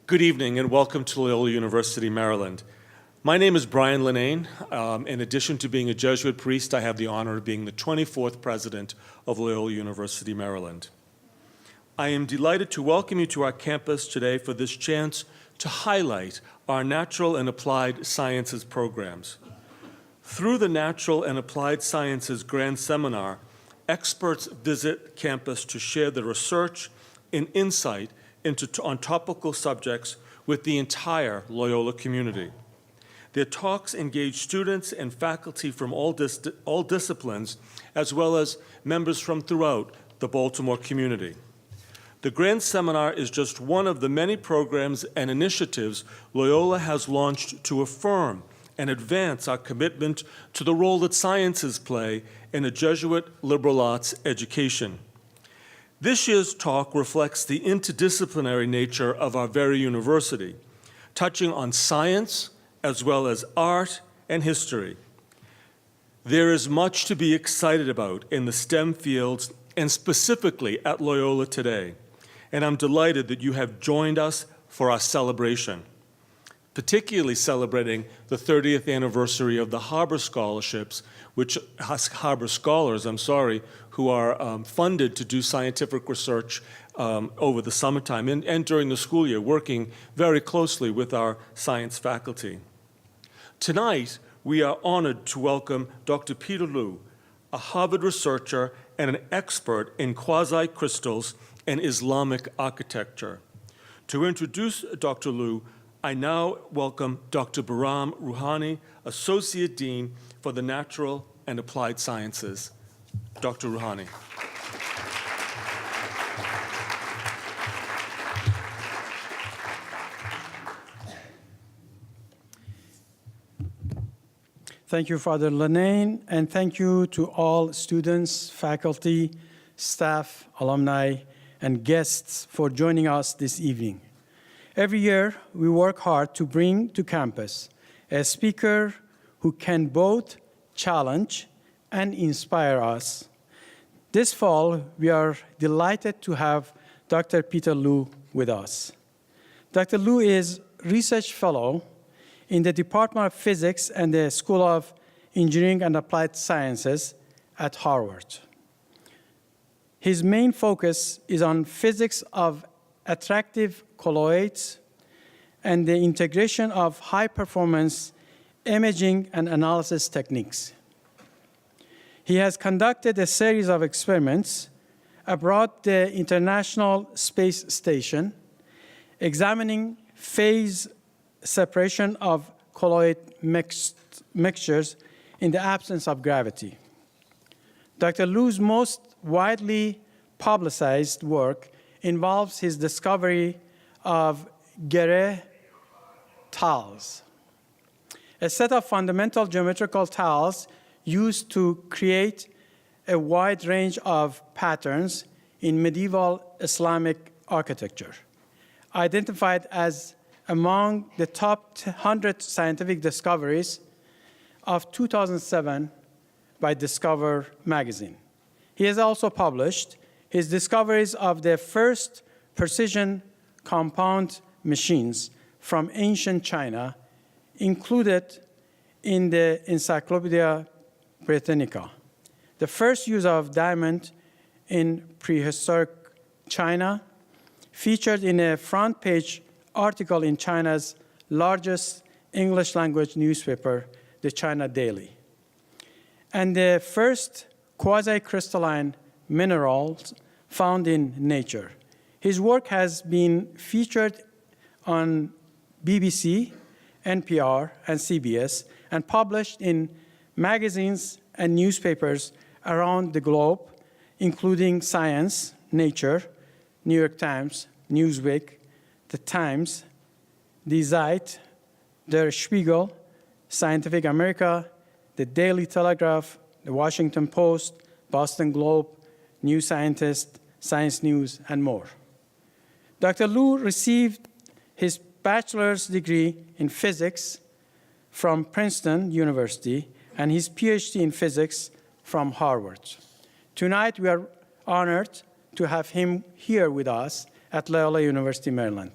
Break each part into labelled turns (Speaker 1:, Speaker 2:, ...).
Speaker 1: Good evening and welcome to Loyola University Maryland. My name is Brian Linnane. In addition to being a Jesuit priest, I have the honor of being the 24th president of Loyola University Maryland. I am delighted to welcome you to our campus today for this chance to highlight our natural and applied sciences programs. Through the Natural and Applied Sciences Grand Seminar, experts visit campus to share their research and insight on topical subjects with the entire Loyola community. Their talks engage students and faculty from all disciplines, as well as members from throughout the Baltimore community. The Grand Seminar is just one of the many programs and initiatives Loyola has launched to affirm and advance our commitment to the role that sciences play in a Jesuit liberal arts education. This year's talk reflects the interdisciplinary nature of our very university, touching on science as well as art and history. There is much to be excited about in the STEM fields and specifically at Loyola today, and I'm delighted that you have joined us for our celebration, particularly celebrating the 30th anniversary of the Harbor Scholarships, Harbor Scholars, who are funded to do scientific research over the summertime and during the school year, working very closely with our science faculty. Tonight, we are honored to welcome Dr. Peter Liu, a Harvard researcher and an expert in quasi-crystals and Islamic architecture. To introduce Dr. Liu, I now welcome Dr. Bahram Rouhani, Associate Dean for the Natural and Applied Sciences. Dr. Rouhani.
Speaker 2: Thank you, Father Linnane, and thank you to all students, faculty, staff, alumni, and guests for joining us this evening. Every year, we work hard to bring to campus a speaker who can both challenge and inspire us. This fall, we are delighted to have Dr. Peter Liu with us. Dr. Liu is Research Fellow in the Department of Physics and the School of Engineering and Applied Sciences at Harvard. His main focus is on physics of attractive colloids and the integration of high-performance imaging and analysis techniques. He has conducted a series of experiments aboard the International Space Station, examining phase separation of colloid mixtures in the absence of gravity. Dr. Liu's most widely publicized work involves his discovery of Guéret tiles, a set of fundamental geometrical tiles used to create a wide range of patterns in medieval Islamic architecture, identified as among the top 100 scientific discoveries of 2007 by Discover magazine. He has also published his discoveries of the first precision compound machines from ancient China, included in the Encyclopedia Britannica, the first use of diamond in prehistoric China, featured in a front-page article in China's largest English-language newspaper, the China Daily, and the first quasi-crystalline minerals found in nature. His work has been featured on BBC, NPR, and CBS, and published in magazines and newspapers around the globe, including Science, Nature, New York Times, Newsweek, The Times, Die Zeit, Der Spiegel, Scientific America, The Daily Telegraph, The Washington Post, Boston Globe, New Scientist, Science News, and more. Dr. Liu received his bachelor's degree in physics from Princeton University and his Ph.D. in physics from Harvard. Tonight, we are honored to have him here with us at Loyola University Maryland.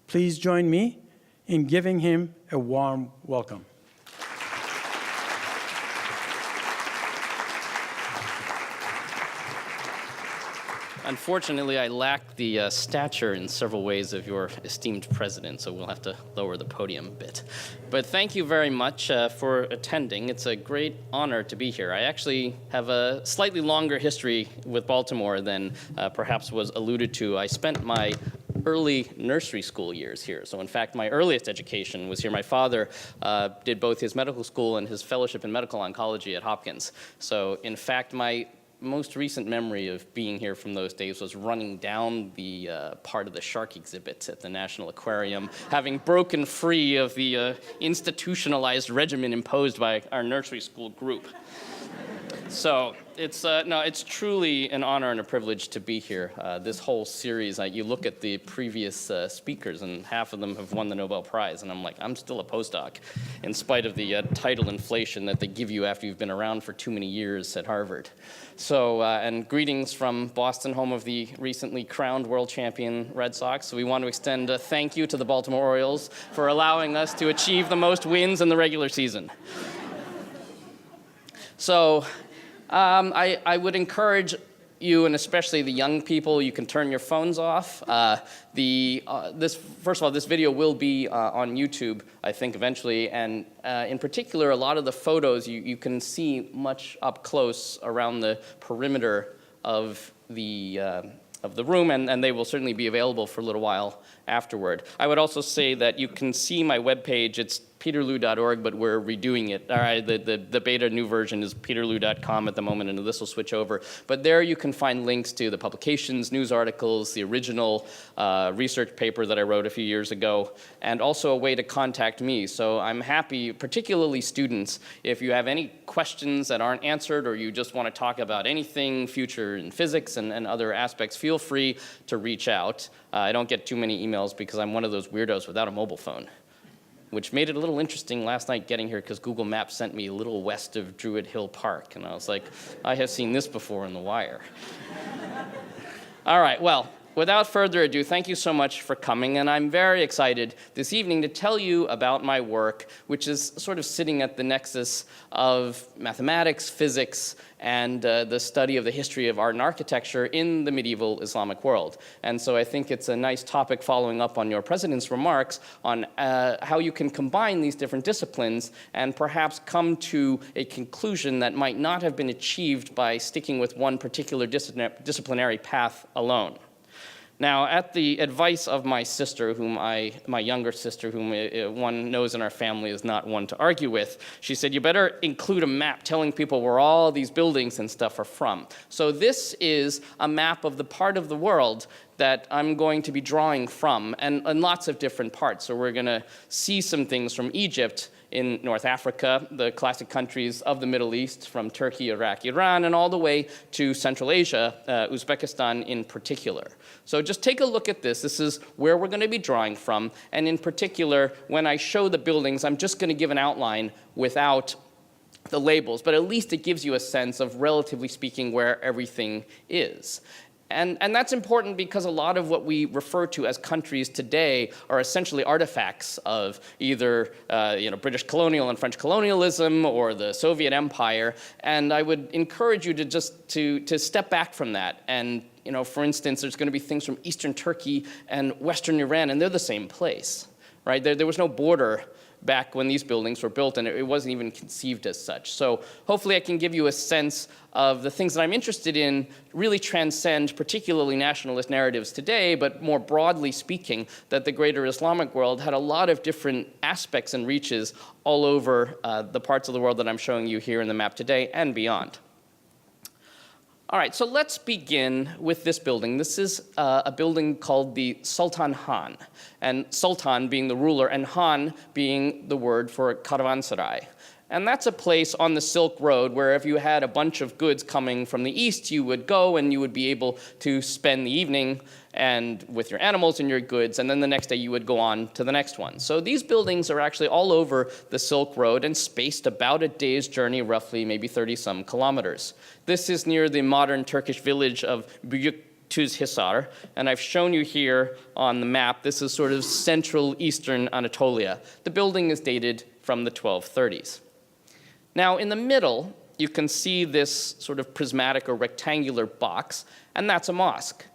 Speaker 2: Please join me in giving him a warm welcome.
Speaker 3: Unfortunately, I lack the stature in several ways of your esteemed president, so we'll have to lower the podium a bit. But thank you very much for attending. It's a great honor to be here. I actually have a slightly longer history with Baltimore than perhaps was alluded to. I spent my early nursery school years here. So in fact, my earliest education was here. My father did both his medical school and his fellowship in medical oncology at Hopkins. So in fact, my most recent memory of being here from those days was running down the part of the shark exhibit at the National Aquarium, having broken free of the institutionalized regimen imposed by our nursery school group. So it's truly an honor and a privilege to be here. This whole series, you look at the previous speakers, and half of them have won the Nobel Prize, and I'm like, I'm still a postdoc, in spite of the title inflation that they give you after you've been around for too many years at Harvard. So, and greetings from Boston, home of the recently crowned world champion Red Sox. So we want to extend a thank you to the Baltimore Orioles for allowing us to achieve the most wins in the regular season. So, I would encourage you, and especially the young people, you can turn your phones off. First of all, this video will be on YouTube, I think, eventually, and in particular, a lot of the photos you can see much up close around the perimeter of the room, and they will certainly be available for a little while afterward. I would also say that you can see my webpage. It's peterloo.org, but we're redoing it. All right, the beta new version is peterloo.com at the moment, and this will switch over. But there you can find links to the publications, news articles, the original research paper that I wrote a few years ago, and also a way to contact me. So I'm happy, particularly students, if you have any questions that aren't answered or you just want to talk about anything future in physics and other aspects, feel free to reach out. I don't get too many emails because I'm one of those weirdos without a mobile phone, which made it a little interesting last night getting here because Google Maps sent me a little west of Druid Hill Park. And I was like, I have seen this before in The Wire. All right, well, without further ado, thank you so much for coming. And I'm very excited this evening to tell you about my work, which is sort of sitting at the nexus of mathematics, physics, and the study of the history of art and architecture in the medieval Islamic world. And so I think it's a nice topic following up on your president's remarks on how you can combine these different disciplines and perhaps come to a conclusion that might not have been achieved by sticking with one particular disciplinary path alone. Now, at the advice of my sister, my younger sister, whom one knows in our family is not one to argue with, she said, you better include a map telling people where all these buildings and stuff are from. So this is a map of the part of the world that I'm going to be drawing from, and lots of different parts. So we're going to see some things from Egypt, in North Africa, the classic countries of the Middle East, from Turkey, Iraq, Iran, and all the way to Central Asia, Uzbekistan in particular. So just take a look at this. This is where we're going to be drawing from. And in particular, when I show the buildings, I'm just going to give an outline without the labels, but at least it gives you a sense of, relatively speaking, where everything is. And that's important because a lot of what we refer to as countries today are essentially artifacts of either British colonial and French colonialism or the Soviet Empire. And I would encourage you to just to step back from that. And for instance, there's going to be things from Eastern Turkey and Western Iran, and they're the same place, right? There was no border back when these buildings were built, and it wasn't even conceived as such. So hopefully I can give you a sense of the things that I'm interested in really transcend particularly nationalist narratives today, but more broadly speaking, that the greater Islamic world had a lot of different aspects and reaches all over the parts of the world that I'm showing you here in the map today and beyond. All right, so let's begin with this building. This is a building called the Sultan Han, and Sultan being the ruler, and Han being the word for caravanserai. And that's a place on the Silk Road where if you had a bunch of goods coming from the east, you would go and you would be able to spend the evening and with your animals and your goods, and then the next day you would go on to the next one. So these buildings are actually all over the Silk Road and spaced about a day's journey, roughly maybe 30-some kilometers. This is near the modern Turkish village of Tuzhisar, and I've shown you here on the map, this is sort of central eastern Anatolia. The building is dated from the 1230s. Now, in the middle, you can see this sort of prismatic or rectangular box, and that's a mosque.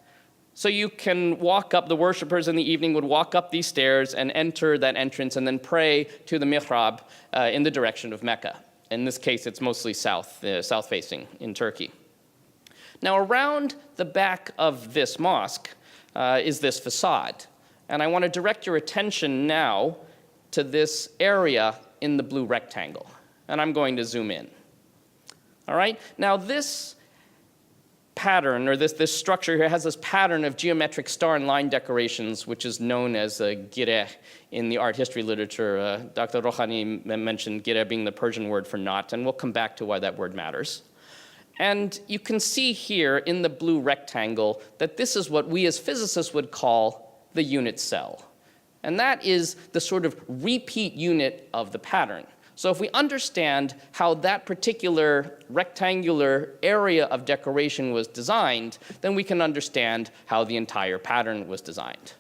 Speaker 3: So you can walk up, the worshipers in the evening would walk up these stairs and enter that entrance and then pray to the mihrab in the direction of Mecca. In this case, it's mostly south-facing in Turkey. Now, around the back of this mosque is this facade. And I want to direct your attention now to this area in the blue rectangle. And I'm going to zoom in. All right? Now, this pattern, or this structure here, has this pattern of geometric star and line decorations, which is known as gireh in the art history literature. Dr. Rohani mentioned gireh being the Persian word for knot, and we'll come back to why that word matters. And you can see here in the blue rectangle that this is what we as physicists would call the unit cell. And that is the sort of repeat unit of the pattern. So if we understand how that particular rectangular area of decoration was designed, then we can understand how the entire pattern was designed.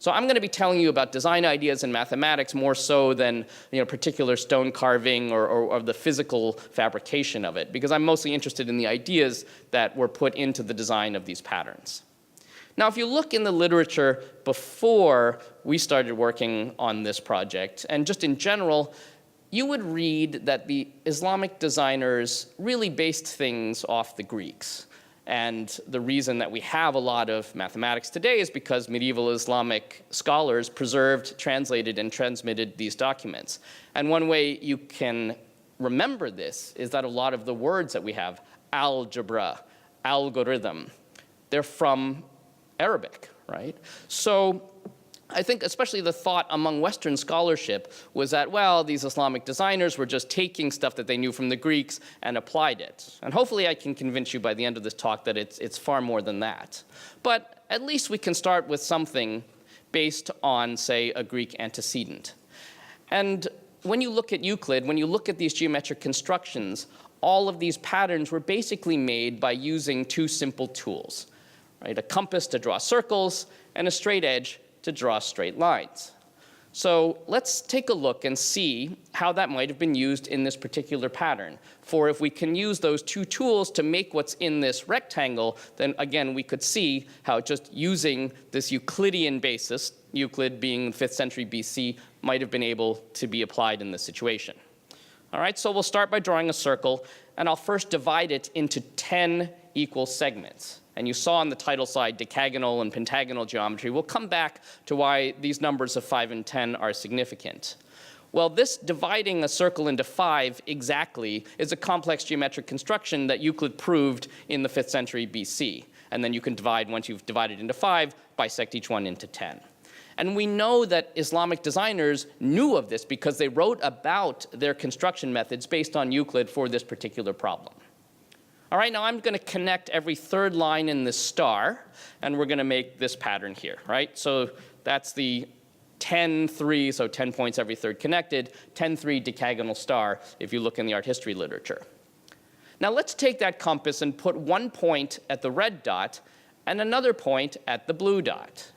Speaker 3: So I'm going to be telling you about design ideas in mathematics more so than particular stone carving or the physical fabrication of it, because I'm mostly interested in the ideas that were put into the design of these patterns. Now, if you look in the literature before we started working on this project, and just in general, you would read that the Islamic designers really based things off the Greeks. And the reason that we have a lot of mathematics today is because medieval Islamic scholars preserved, translated, and transmitted these documents. And one way you can remember this is that a lot of the words that we have, algebra, algorithm, they're from Arabic, right? So I think especially the thought among Western scholarship was that, well, these Islamic designers were just taking stuff that they knew from the Greeks and applied it. And hopefully I can convince you by the end of this talk that it's far more than that. But at least we can start with something based on, say, a Greek antecedent. And when you look at Euclid, when you look at these geometric constructions, all of these patterns were basically made by using two simple tools, right? A compass to draw circles and a straight edge to draw straight lines. So let's take a look and see how that might have been used in this particular pattern. For if we can use those two tools to make what's in this rectangle, then again, we could see how just using this Euclidean basis, Euclid being 5th century BC, might have been able to be applied in this situation. All right, so we'll start by drawing a circle, and I'll first divide it into 10 equal segments. And you saw on the title slide decagonal and pentagonal geometry. We'll come back to why these numbers of 5 and 10 are significant. Well, this dividing a circle into 5 exactly is a complex geometric construction that Euclid proved in the 5th century BC. And then you can divide, once you've divided into 5, bisect each one into 10. And we know that Islamic designers knew of this because they wrote about their construction methods based on Euclid for this particular problem. All right, now I'm going to connect every third line in this star, and we're going to make this pattern here, right? So that's the 10-3, so 10 points every third connected, 10-3 decagonal star if you look in the art history literature. Now let's take that compass and put one point at the red dot and another point at the blue dot.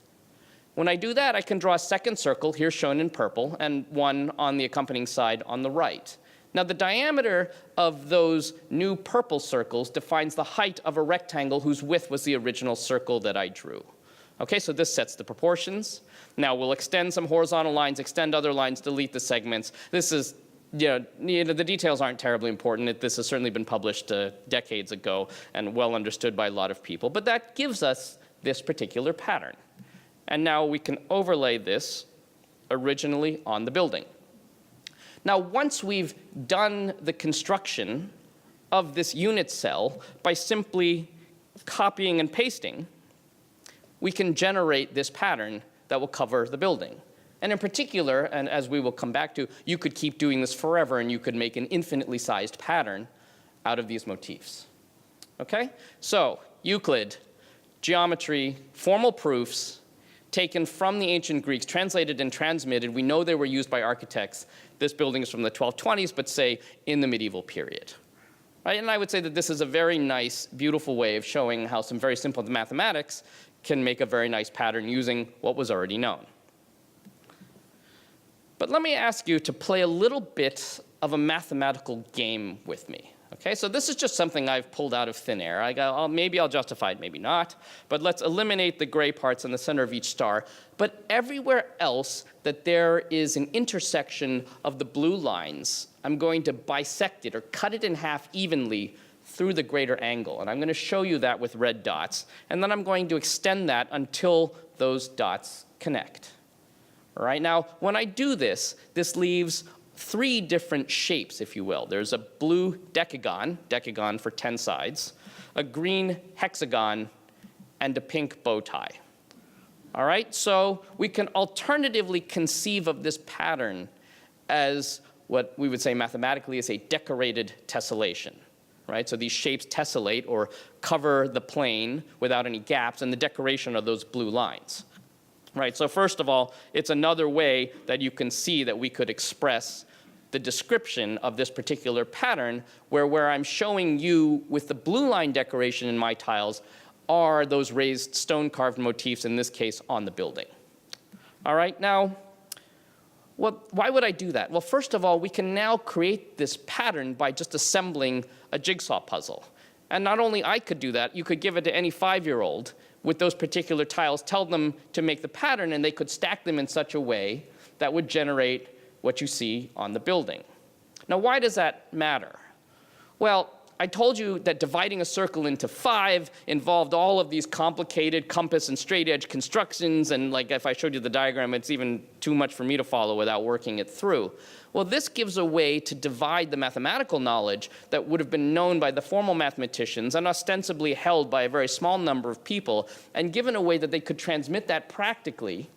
Speaker 3: When I do that, I can draw a second circle, here shown in purple, and one on the accompanying side on the right. Now, the diameter of those new purple circles defines the height of a rectangle whose width was the original circle that I drew. Okay, so this sets the proportions. Now, we'll extend some horizontal lines, extend other lines, delete the segments. This is, the details aren't terribly important. This has certainly been published decades ago and well understood by a lot of people. But that gives us this particular pattern. And now we can overlay this originally on the building. Now, once we've done the construction of this unit cell by simply copying and pasting, we can generate this pattern that will cover the building. And in particular, and as we will come back to, you could keep doing this forever and you could make an infinitely sized pattern out of these motifs. Okay? So, Euclid, geometry, formal proofs, taken from the ancient Greeks, translated and transmitted. We know they were used by architects. This building is from the 1220s, but say in the medieval period. right? And I would say that this is a very nice, beautiful way of showing how some very simple mathematics can make a very nice pattern using what was already known. But let me ask you to play a little bit of a mathematical game with me. Okay, so this is just something I've pulled out of thin air. Maybe I'll justify it, maybe not. But let's eliminate the gray parts in the center of each star. But everywhere else that there is an intersection of the blue lines, I'm going to bisect it or cut it in half evenly through the greater angle. And I'm going to show you that with red dots. And then I'm going to extend that until those dots connect. All right, now, when I do this, this leaves 3 different shapes, if you will. There's a blue decagon for 10 sides, a green hexagon, and a pink bow tie. All right, so we can alternatively conceive of this pattern as what we would say mathematically is a decorated tessellation. Right, so these shapes tessellate or cover the plane without any gaps, and the decoration are those blue lines. Right, so first of all, it's another way that you can see that we could express the description of this particular pattern where I'm showing you with the blue line decoration in my tiles are those raised stone carved motifs, in this case on the building. All right, now, why would I do that? Well, first of all, we can now create this pattern by just assembling a jigsaw puzzle. And not only I could do that, you could give it to any 5-year-old with those particular tiles, tell them to make the pattern, and they could stack them in such a way that would generate what you see on the building. Now, why does that matter? Well, I told you that dividing a circle into 5 involved all of these complicated compass and straight edge constructions, and like if I showed you the diagram, it's even too much for me to follow without working it through. Well, this gives a way to divide the mathematical knowledge that would have been known by the formal mathematicians and ostensibly held by a very small number of people, and given a way that they could transmit that practically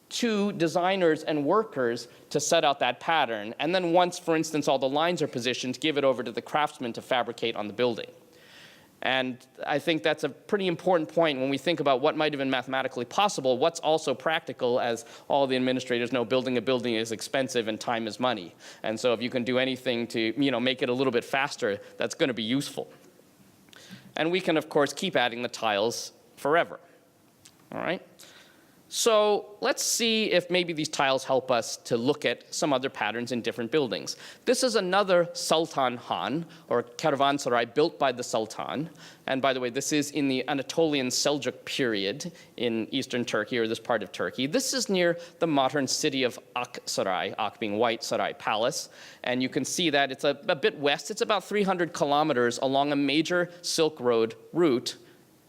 Speaker 3: to designers and workers to set out that pattern. And then once, for instance, all the lines are positioned, give it over to the craftsman to fabricate on the building. And I think that's a pretty important point when we think about what might have been mathematically possible, what's also practical. As all the administrators know, building a building is expensive and time is money. And so if you can do anything to make it a little bit faster, that's going to be useful. And we can, of course, keep adding the tiles forever. All right? So let's see if maybe these tiles help us to look at some other patterns in different buildings. This is another Sultan Han, or caravanserai, built by the Sultan. And by the way, this is in the Anatolian Seljuk period in eastern Turkey, or this part of Turkey. This is near the modern city of Aksaray, Ak being white, Saray, palace. And you can see that it's a bit west. It's about 300 kilometers along a major Silk Road route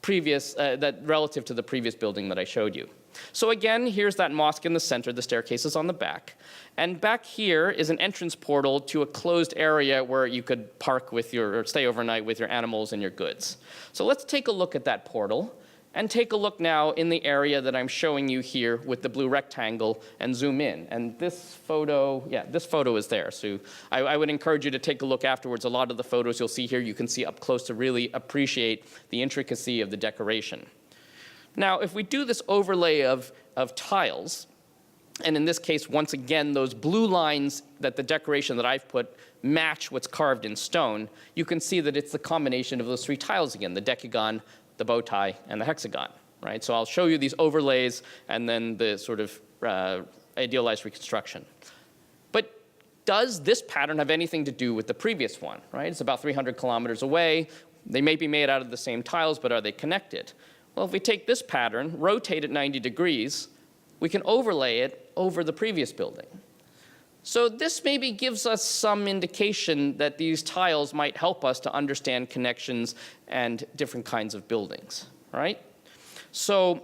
Speaker 3: relative to the previous building that I showed you. So again, here's that mosque in the center, the staircase is on the back. And back here is an entrance portal to a closed area where you could park or stay overnight with your animals and your goods. So let's take a look at that portal and take a look now in the area that I'm showing you here with the blue rectangle and zoom in. And this photo is there. So I would encourage you to take a look afterwards. A lot of the photos you'll see here, you can see up close to really appreciate the intricacy of the decoration. Now, if we do this overlay of tiles, and in this case, once again, those blue lines that the decoration that I've put match what's carved in stone, you can see that it's the combination of those 3 tiles again, the decagon, the bow tie, and the hexagon, right? So I'll show you these overlays and then the sort of idealized reconstruction. But does this pattern have anything to do with the previous one, right? It's about 300 kilometers away. They may be made out of the same tiles, but are they connected? Well, if we take this pattern, rotate it 90 degrees, we can overlay it over the previous building. So this maybe gives us some indication that these tiles might help us to understand connections and different kinds of buildings, right? So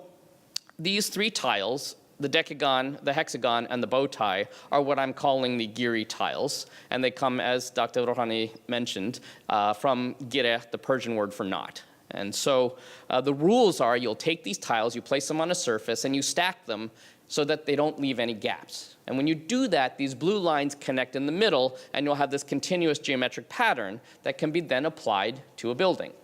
Speaker 3: these 3 tiles, the decagon, the hexagon, and the bow tie, are what I'm calling the giri tiles. And they come, as Dr. Rohani mentioned, from gireh, the Persian word for knot. And so the rules are you'll take these tiles, you place them on a surface, and you stack them so that they don't leave any gaps. And when you do that, these blue lines connect in the middle, and you'll have this continuous geometric pattern that can be then applied to a building.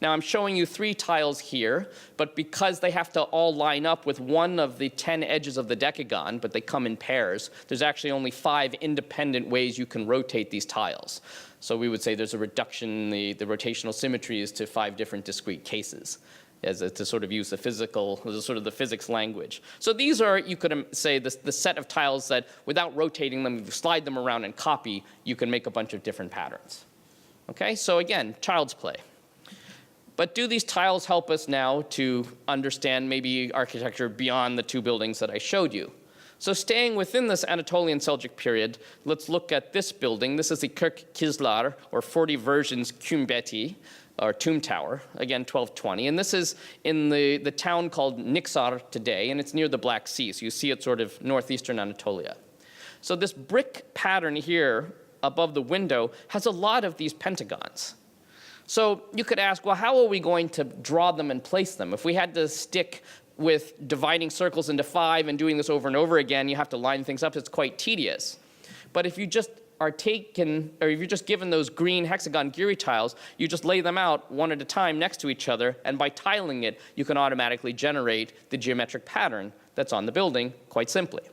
Speaker 3: Now I'm showing you 3 tiles here, but because they have to all line up with one of the 10 edges of the decagon, but they come in pairs, there's actually only 5 independent ways you can rotate these tiles. So we would say there's a reduction in the rotational symmetries to 5 different discrete cases, to sort of use the physics language. So these are, you could say, the set of tiles that without rotating them, if you slide them around and copy, you can make a bunch of different patterns. Okay, so again, child's play. But do these tiles help us now to understand maybe architecture beyond the 2 buildings that I showed you? So staying within this Anatolian Seljuk period, let's look at this building. This is the Kirk Kizlar, or 40 versions Kümbeti, or Tomb Tower, again 1220. And this is in the town called Niksar today, and it's near the Black Sea. So you see it sort of northeastern Anatolia. So this brick pattern here above the window has a lot of these pentagons. So you could ask, well, how are we going to draw them and place them? If we had to stick with dividing circles into 5 and doing this over and over again, you have to line things up. It's quite tedious. But if you just are taken, or if you're just given those green hexagon Giri tiles, you just lay them out one at a time next to each other, and by tiling it, you can automatically generate the geometric pattern that's on the building quite simply.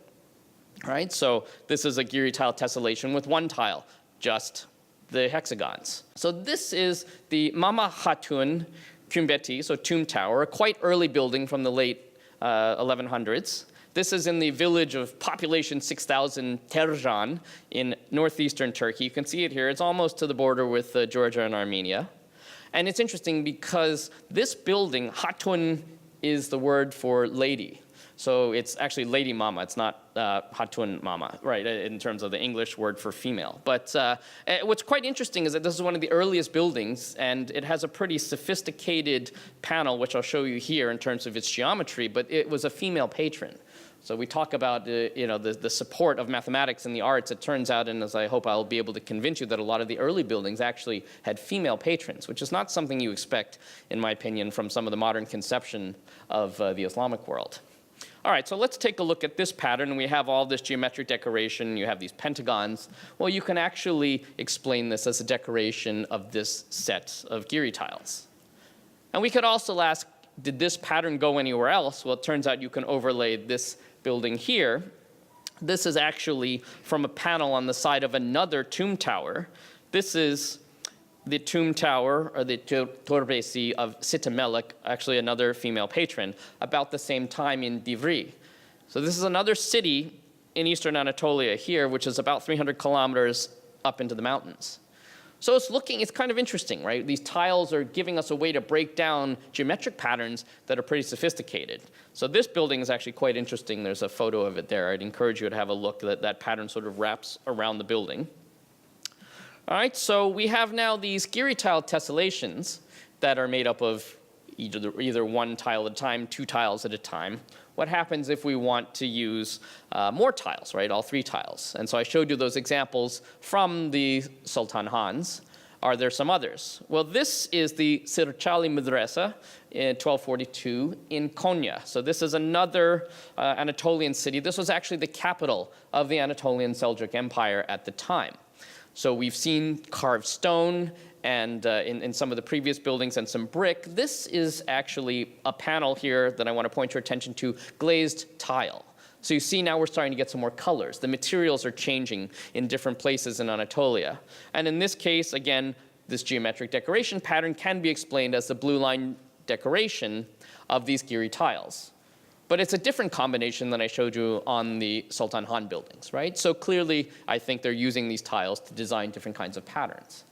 Speaker 3: All right, so this is a Giri tile tessellation with 1 tile, just the hexagons. So this is the Mama Hatun Kümbeti, so Tomb Tower, a quite early building from the late 1100s. This is in the village of population 6,000 Terjan in northeastern Turkey. You can see it here. It's almost to the border with Georgia and Armenia. And it's interesting because this building, Hatun is the word for lady. So it's actually Lady Mama. It's not Hatun Mama, right, in terms of the English word for female. But what's quite interesting is that this is one of the earliest buildings, and it has a pretty sophisticated panel, which I'll show you here in terms of its geometry, but it was a female patron. So we talk about the support of mathematics and the arts. It turns out, and as I hope I'll be able to convince you, that a lot of the early buildings actually had female patrons, which is not something you expect, in my opinion, from some of the modern conception of the Islamic world. All right, so let's take a look at this pattern. We have all this geometric decoration. You have these pentagons. Well, you can actually explain this as a decoration of this set of Giri tiles. And we could also ask, did this pattern go anywhere else? Well, it turns out you can overlay this building here. This is actually from a panel on the side of another tomb tower. This is the tomb tower, or the Torbesi of Sitamelek, actually another female patron, about the same time in Divri. So this is another city in eastern Anatolia here, which is about 300 kilometers up into the mountains. So it's kind of interesting, right? These tiles are giving us a way to break down geometric patterns that are pretty sophisticated. So this building is actually quite interesting. There's a photo of it there. I'd encourage you to have a look. That pattern sort of wraps around the building. All right, so we have now these Giri tile tessellations that are made up of either 1 tile at a time, 2 tiles at a time. What happens if we want to use more tiles, right, all 3 tiles? And so I showed you those examples from the Sultan Hans. Are there some others? Well, this is the Sirchali Madrasa in 1242 in Konya. So this is another Anatolian city. This was actually the capital of the Anatolian Seljuk Empire at the time. So we've seen carved stone and in some of the previous buildings and some brick. This is actually a panel here that I want to point your attention to, glazed tile. So you see now we're starting to get some more colors. The materials are changing in different places in Anatolia. And in this case, again, this geometric decoration pattern can be explained as the blue line decoration of these Giri tiles. But it's a different combination than I showed you on the Sultan Han buildings, right? So clearly, I think they're using these tiles to design different kinds of patterns.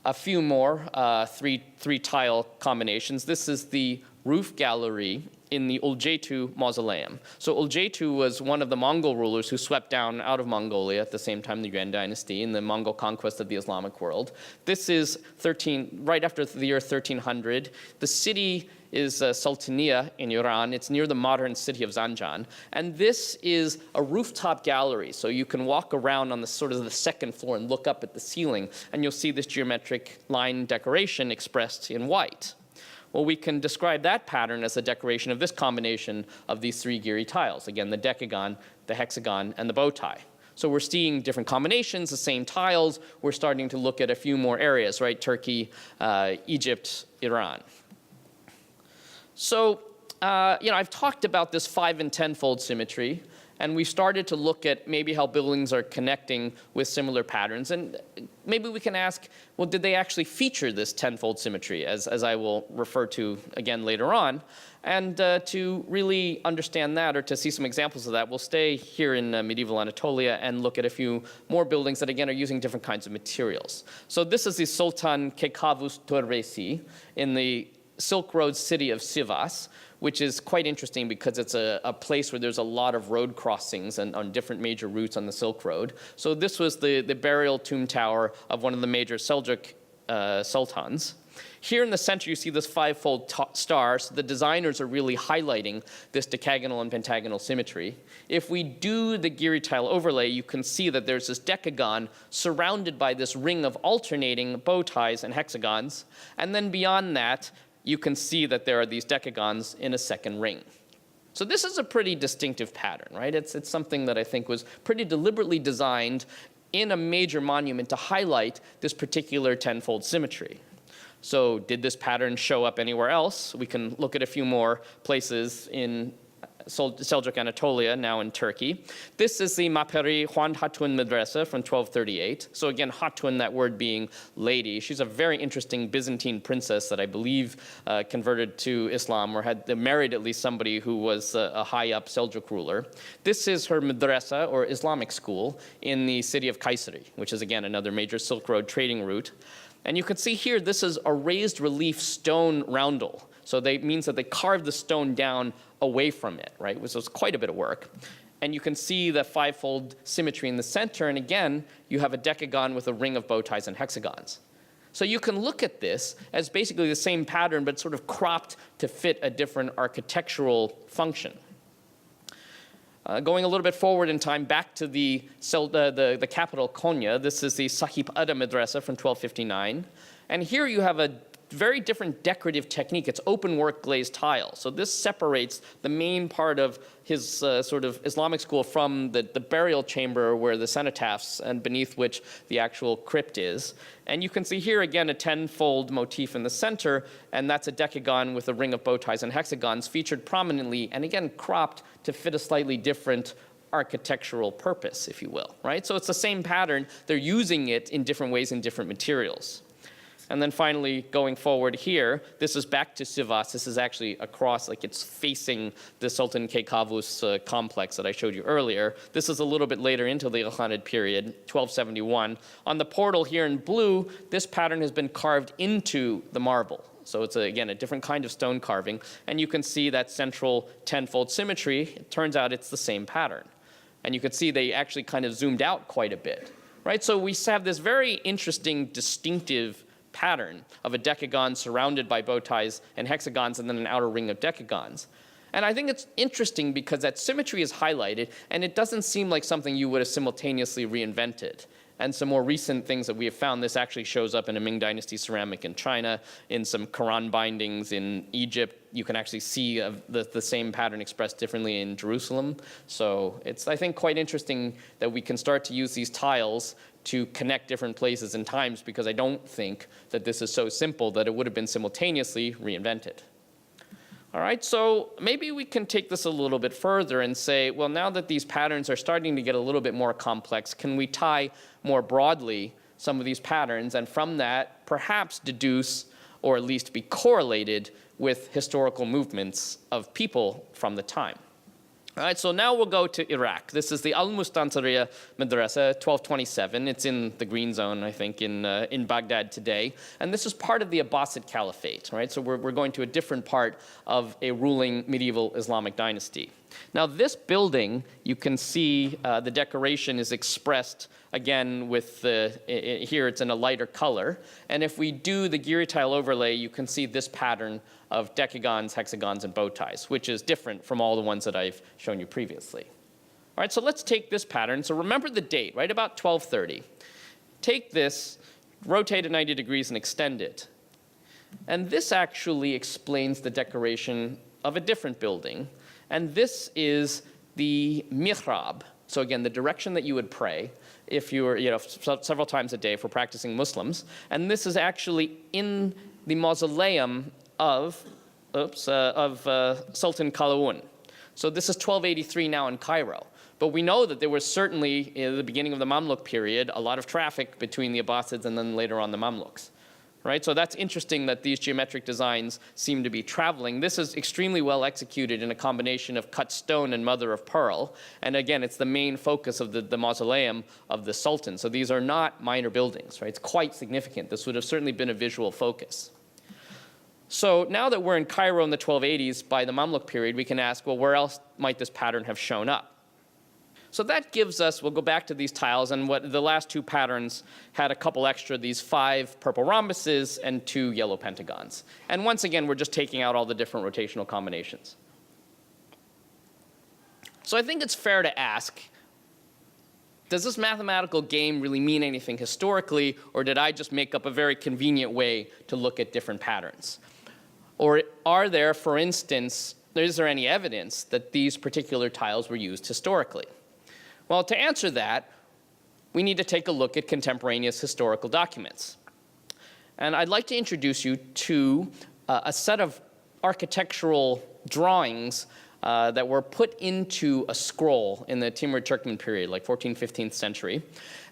Speaker 3: A few more three tile combinations. This is the roof gallery in the Uljetu mausoleum. So Uljetu was one of the Mongol rulers who swept down out of Mongolia at the same time the Yuan dynasty in the Mongol conquest of the Islamic world. This is right after the year 1300. The city is Sultaniya in Iran. It's near the modern city of Zanjan. And this is a rooftop gallery. So you can walk around on the sort of the second floor and look up at the ceiling, and you'll see this geometric line decoration expressed in white. Well, we can describe that pattern as a decoration of this combination of these 3 Giri tiles. Again, the decagon, the hexagon, and the bow tie. So we're seeing different combinations, the same tiles. We're starting to look at a few more areas, right? Turkey, Egypt, Iran. So, I've talked about this 5- and 10-fold symmetry, and we've started to look at maybe how buildings are connecting with similar patterns. And maybe we can ask, well, did they actually feature this 10-fold symmetry, as I will refer to again later on? And to really understand that, or to see some examples of that, we'll stay here in medieval Anatolia and look at a few more buildings that, again, are using different kinds of materials. So this is the Sultan Kekavus Torresi in the Silk Road city of Sivas, which is quite interesting because it's a place where there's a lot of road crossings and on different major routes on the Silk Road. So this was the burial tomb tower of one of the major Seljuk sultans. Here in the center, you see this 5-fold star. So the designers are really highlighting this decagonal and pentagonal symmetry. If we do the Giri tile overlay, you can see that there's this decagon surrounded by this ring of alternating bow ties and hexagons. And then beyond that, you can see that there are these decagons in a second ring. So this is a pretty distinctive pattern, right? It's something that I think was pretty deliberately designed in a major monument to highlight this particular 10-fold symmetry. So did this pattern show up anywhere else? We can look at a few more places in Seljuk Anatolia, now in Turkey. This is the Maperi Juan Hatun Medresa from 1238. So again, Hatun, that word being lady. She's a very interesting Byzantine princess that I believe converted to Islam, or had married at least somebody who was a high-up Seljuk ruler. This is her Medresa, or Islamic school, in the city of Kayseri, which is again another major Silk Road trading route. And you can see here, this is a raised relief stone roundel. So that means that they carved the stone down away from it, right? Which was quite a bit of work. And you can see the 5-fold symmetry in the center. And again, you have a decagon with a ring of bow ties and hexagons. So you can look at this as basically the same pattern, but sort of cropped to fit a different architectural function. Going a little bit forward in time, back to the capital, Konya. This is the Sahib Ada Madrasa from 1259. And here you have a very different decorative technique. It's open work glazed tile. So this separates the main part of his sort of Islamic school from the burial chamber where the cenotaphs and beneath which the actual crypt is. And you can see here again a 10-fold motif in the center, and that's a decagon with a ring of bow ties and hexagons featured prominently, and again cropped to fit a slightly different architectural purpose, if you will, right? So it's the same pattern. They're using it in different ways in different materials. And then finally, going forward here, this is back to Sivas. This is actually across, like it's facing the Sultan Kekavus complex that I showed you earlier. This is a little bit later into the Ilkhanid period, 1271. On the portal here in blue, this pattern has been carved into the marble. So it's, again, a different kind of stone carving. And you can see that central 10-fold symmetry. It turns out it's the same pattern. And you can see they actually kind of zoomed out quite a bit, right? So we have this very interesting, distinctive pattern of a decagon surrounded by bow ties and hexagons, and then an outer ring of decagons. And I think it's interesting because that symmetry is highlighted, and it doesn't seem like something you would have simultaneously reinvented. And some more recent things that we have found, this actually shows up in a Ming Dynasty ceramic in China, in some Quran bindings in Egypt. You can actually see the same pattern expressed differently in Jerusalem. So it's, I think, quite interesting that we can start to use these tiles to connect different places and times, because I don't think that this is so simple that it would have been simultaneously reinvented. All right, so maybe we can take this a little bit further and say, well, now that these patterns are starting to get a little bit more complex, can we tie more broadly some of these patterns, and from that perhaps deduce, or at least be correlated with historical movements of people from the time? All right, so now we'll go to Iraq. This is the Al-Mustansariya Madrasa, 1227. It's in the green zone, I think, in Baghdad today. And this is part of the Abbasid Caliphate, right? So we're going to a different part of a ruling medieval Islamic dynasty. Now, this building, you can see the decoration is expressed, again, with here it's in a lighter color. And if we do the Giri tile overlay, you can see this pattern of decagons, hexagons, and bow ties, which is different from all the ones that I've shown you previously. All right, so let's take this pattern. So remember the date, right about 1230. Take this, rotate it 90 degrees, and extend it. And this actually explains the decoration of a different building. And this is the mihrab. So again, the direction that you would pray if you were, several times a day for practicing Muslims. And this is actually in the mausoleum of Sultan Qalawun. So this is 1283 now in Cairo. But we know that there was certainly, in the beginning of the Mamluk period, a lot of traffic between the Abbasids and then later on the Mamluks. Right? So that's interesting that these geometric designs seem to be traveling. This is extremely well executed in a combination of cut stone and mother of pearl. And again, it's the main focus of the mausoleum of the Sultan. So these are not minor buildings, right? It's quite significant. This would have certainly been a visual focus. So now that we're in Cairo in the 1280s, by the Mamluk period, we can ask, well, where else might this pattern have shown up? So that gives us, we'll go back to these tiles, and what the last two patterns had a couple extra, these 5 purple rhombuses and 2 yellow pentagons. And once again, we're just taking out all the different rotational combinations. So I think it's fair to ask, does this mathematical game really mean anything historically, or did I just make up a very convenient way to look at different patterns? Or are there, for instance, is there any evidence that these particular tiles were used historically? Well, to answer that, we need to take a look at contemporaneous historical documents. And I'd like to introduce you to a set of architectural drawings that were put into a scroll in the Timurid Turkmen period, like 14th, 15th century.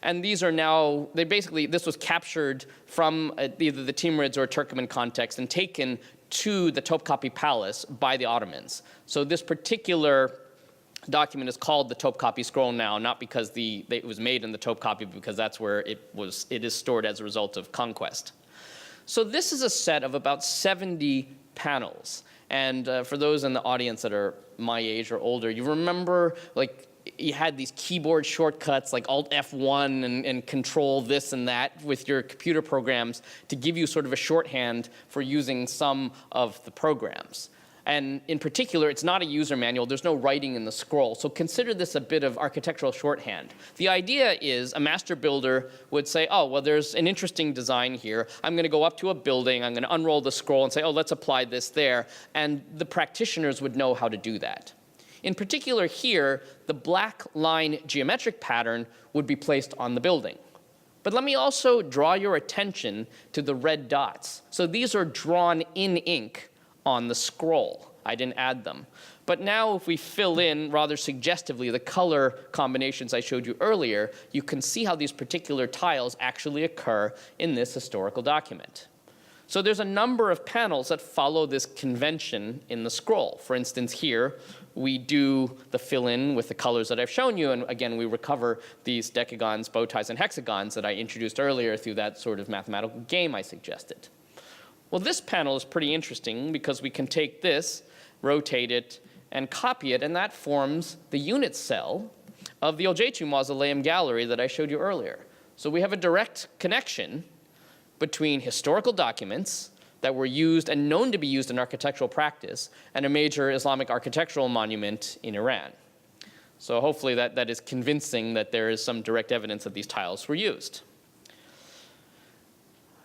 Speaker 3: And these are now, this was captured from either the Timurids or Turkmen context and taken to the Topkapi Palace by the Ottomans. So this particular document is called the Topkapi Scroll now, not because it was made in the Topkapi, but because that's where it is stored as a result of conquest. So this is a set of about 70 panels. And for those in the audience that are my age or older, you remember you had these keyboard shortcuts like Alt F1 and Control this and that with your computer programs to give you sort of a shorthand for using some of the programs. And in particular, it's not a user manual. There's no writing in the scroll. So consider this a bit of architectural shorthand. The idea is a master builder would say, oh, well, there's an interesting design here. I'm going to go up to a building. I'm going to unroll the scroll and say, oh, let's apply this there. And the practitioners would know how to do that. In particular here, the black line geometric pattern would be placed on the building. But let me also draw your attention to the red dots. So these are drawn in ink on the scroll. I didn't add them. But now if we fill in rather suggestively the color combinations I showed you earlier, you can see how these particular tiles actually occur in this historical document. So there's a number of panels that follow this convention in the scroll. For instance, here we do the fill-in with the colors that I've shown you, and again, we recover these decagons, bow ties, and hexagons that I introduced earlier through that sort of mathematical game I suggested. Well, this panel is pretty interesting because we can take this, rotate it, and copy it, and that forms the unit cell of the Oljetu Mausoleum gallery that I showed you earlier. So we have a direct connection between historical documents that were used and known to be used in architectural practice and a major Islamic architectural monument in Iran. So hopefully that is convincing that there is some direct evidence that these tiles were used.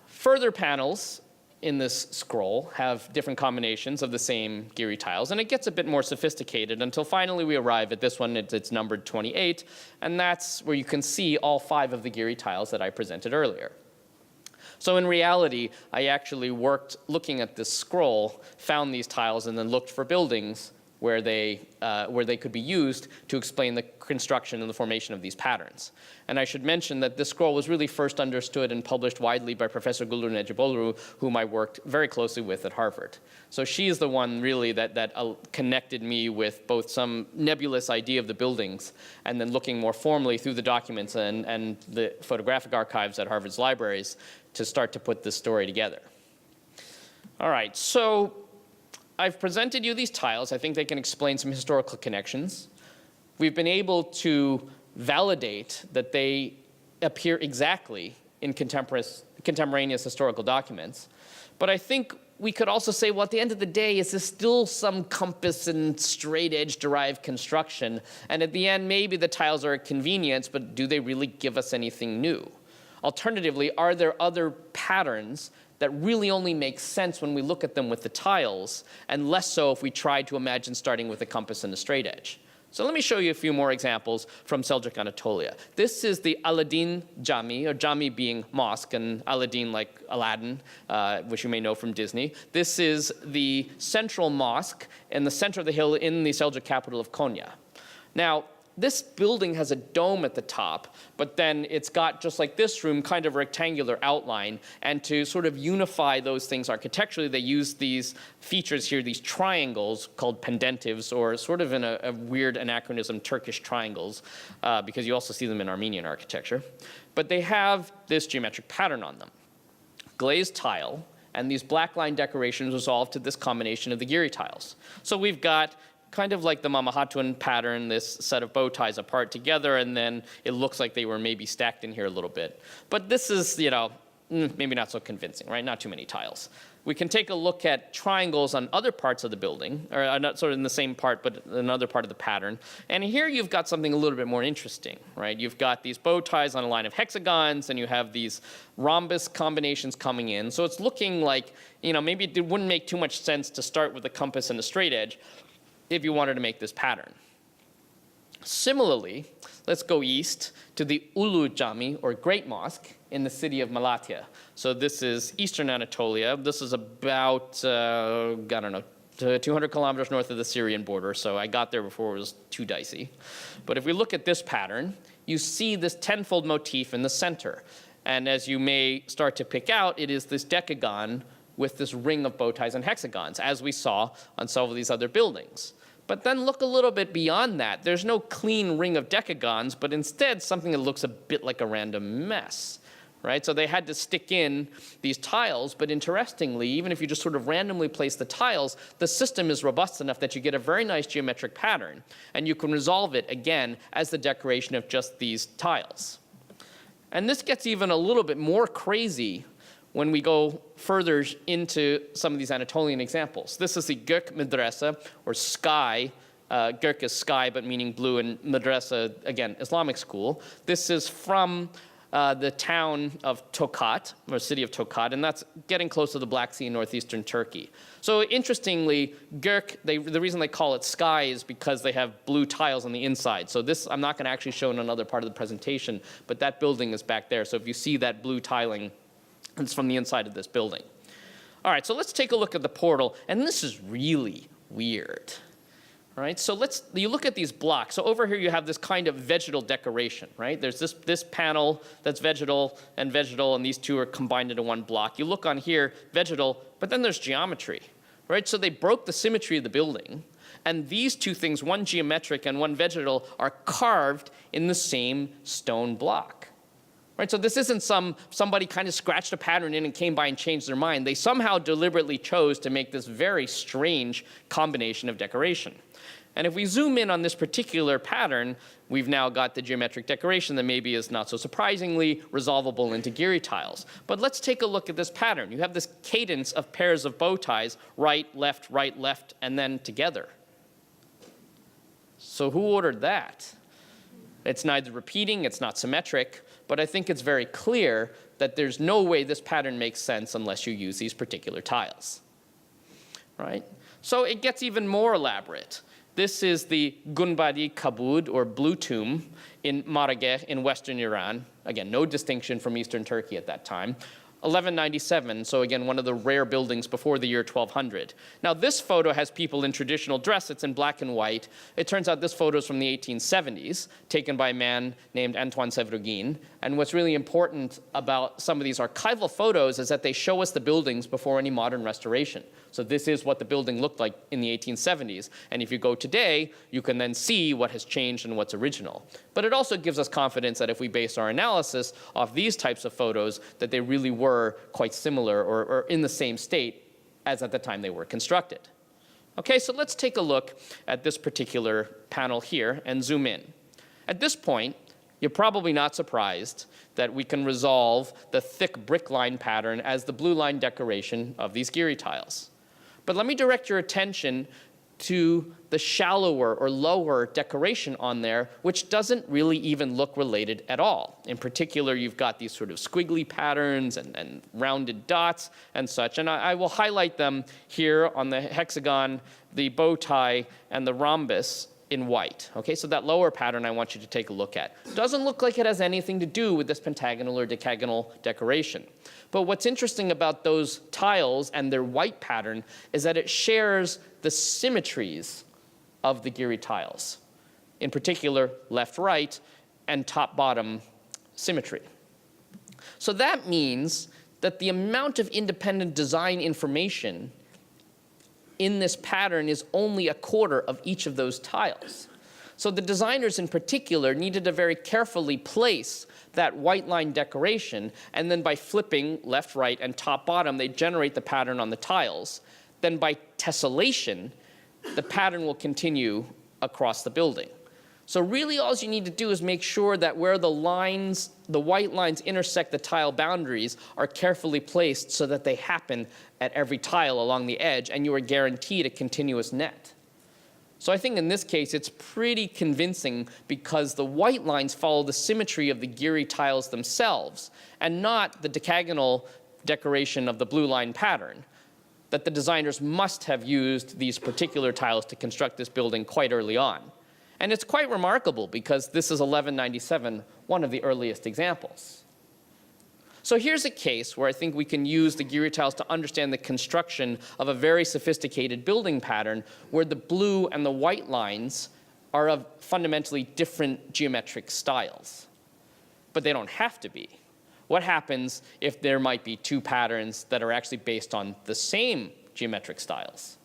Speaker 3: Further panels in this scroll have different combinations of the same Giri tiles, and it gets a bit more sophisticated until finally we arrive at this one. It's numbered 28, and that's where you can see all 5 of the Giri tiles that I presented earlier. So in reality, I actually worked looking at this scroll, found these tiles, and then looked for buildings where they could be used to explain the construction and the formation of these patterns. And I should mention that this scroll was really first understood and published widely by Professor Gulur Necipoglu, whom I worked very closely with at Harvard. So she is the one really that connected me with both some nebulous idea of the buildings and then looking more formally through the documents and the photographic archives at Harvard's libraries to start to put this story together. All right, so I've presented you these tiles. I think they can explain some historical connections. We've been able to validate that they appear exactly in contemporaneous historical documents. But I think we could also say, well, at the end of the day, is this still some compass and straight edge derived construction? And at the end, maybe the tiles are a convenience, but do they really give us anything new? Alternatively, are there other patterns that really only make sense when we look at them with the tiles, and less so if we try to imagine starting with a compass and a straight edge? So let me show you a few more examples from Seljuk Anatolia. This is the Aladdin Jami, or Jami being mosque, and Aladdin like Aladdin, which you may know from Disney. This is the central mosque in the center of the hill in the Seljuk capital of Konya. Now, this building has a dome at the top, but then it's got, just like this room, kind of a rectangular outline. And to sort of unify those things architecturally, they use these features here, these triangles called pendentives, or sort of in a weird anachronism, Turkish triangles, because you also see them in Armenian architecture. But they have this geometric pattern on them. Glazed tile, and these black line decorations resolve to this combination of the Giri tiles. So we've got kind of like the Mama Hatun pattern, this set of bow ties apart together, and then it looks like they were maybe stacked in here a little bit. But this is, maybe not so convincing, right? Not too many tiles. We can take a look at triangles on other parts of the building, or not sort of in the same part, but another part of the pattern. And here you've got something a little bit more interesting, right? You've got these bow ties on a line of hexagons, and you have these rhombus combinations coming in. So it's looking like, maybe it wouldn't make too much sense to start with a compass and a straight edge if you wanted to make this pattern. Similarly, let's go east to the Ulu Jami, or Great Mosque, in the city of Malatya. So this is eastern Anatolia. This is about, 200 kilometers north of the Syrian border, so I got there before it was too dicey. But if we look at this pattern, you see this tenfold motif in the center. And as you may start to pick out, it is this decagon with this ring of bow ties and hexagons, as we saw on some of these other buildings. But then look a little bit beyond that. There's no clean ring of decagons, but instead something that looks a bit like a random mess, right? So they had to stick in these tiles, but interestingly, even if you just sort of randomly place the tiles, the system is robust enough that you get a very nice geometric pattern, and you can resolve it, again, as the decoration of just these tiles. And this gets even a little bit more crazy when we go further into some of these Anatolian examples. This is the Gök Madrasa, or sky. Gök is sky, but meaning blue, and Madrasa, again, Islamic school. This is from the town of Tokat, or city of Tokat, and that's getting close to the Black Sea in northeastern Turkey. So interestingly, Gök, the reason they call it sky is because they have blue tiles on the inside. So this, I'm not gonna actually show in another part of the presentation, but that building is back there. So if you see that blue tiling, it's from the inside of this building. All right, so let's take a look at the portal, and this is really weird. All right, so you look at these blocks. So over here you have this kind of vegetal decoration, right? There's this panel that's vegetal, and these two are combined into one block. You look on here, vegetal, but then there's geometry, right? So they broke the symmetry of the building, and these two things, one geometric and one vegetal, are carved in the same stone block. Right, so this isn't somebody kind of scratched a pattern in and came by and changed their mind. They somehow deliberately chose to make this very strange combination of decoration. And if we zoom in on this particular pattern, we've now got the geometric decoration that maybe is not so surprisingly resolvable into Giri tiles. But let's take a look at this pattern. You have this cadence of pairs of bow ties, right, left, and then together. So who ordered that? It's neither repeating, it's not symmetric, but I think it's very clear that there's no way this pattern makes sense unless you use these particular tiles, right? So it gets even more elaborate. This is the Gunbadi Kabud, or Blue Tomb, in Marageh in western Iran. Again, no distinction from eastern Turkey at that time. 1197, so again, one of the rare buildings before the year 1200. Now this photo has people in traditional dress. It's in black and white. It turns out this photo is from the 1870s, taken by a man named Antoine Sevrogin. And what's really important about some of these archival photos is that they show us the buildings before any modern restoration. So this is what the building looked like in the 1870s. And if you go today, you can then see what has changed and what's original. But it also gives us confidence that if we base our analysis off these types of photos, that they really were quite similar or in the same state as at the time they were constructed. Okay, so let's take a look at this particular panel here and zoom in. At this point, you're probably not surprised that we can resolve the thick brick line pattern as the blue line decoration of these Giri tiles. But let me direct your attention to the shallower or lower decoration on there, which doesn't really even look related at all. In particular, you've got these sort of squiggly patterns and rounded dots and such, and I will highlight them here on the hexagon, the bow tie, and the rhombus in white. Okay, so that lower pattern I want you to take a look at. Doesn't look like it has anything to do with this pentagonal or decagonal decoration. But what's interesting about those tiles and their white pattern is that it shares the symmetries of the Giri tiles. In particular, left-right and top-bottom symmetry. So that means that the amount of independent design information in this pattern is only a quarter of each of those tiles. So the designers in particular needed to very carefully place that white line decoration, and then by flipping left, right, and top, bottom, they generate the pattern on the tiles. Then by tessellation, the pattern will continue across the building. So really all you need to do is make sure that where the lines, the white lines intersect the tile boundaries are carefully placed so that they happen at every tile along the edge, and you are guaranteed a continuous net. So I think in this case it's pretty convincing because the white lines follow the symmetry of the Giri tiles themselves and not the decagonal decoration of the blue line pattern, that the designers must have used these particular tiles to construct this building quite early on. And it's quite remarkable because this is 1197, one of the earliest examples. So here's a case where I think we can use the Giri tiles to understand the construction of a very sophisticated building pattern where the blue and the white lines are of fundamentally different geometric styles. But they don't have to be. What happens if there might be two patterns that are actually based on the same geometric styles?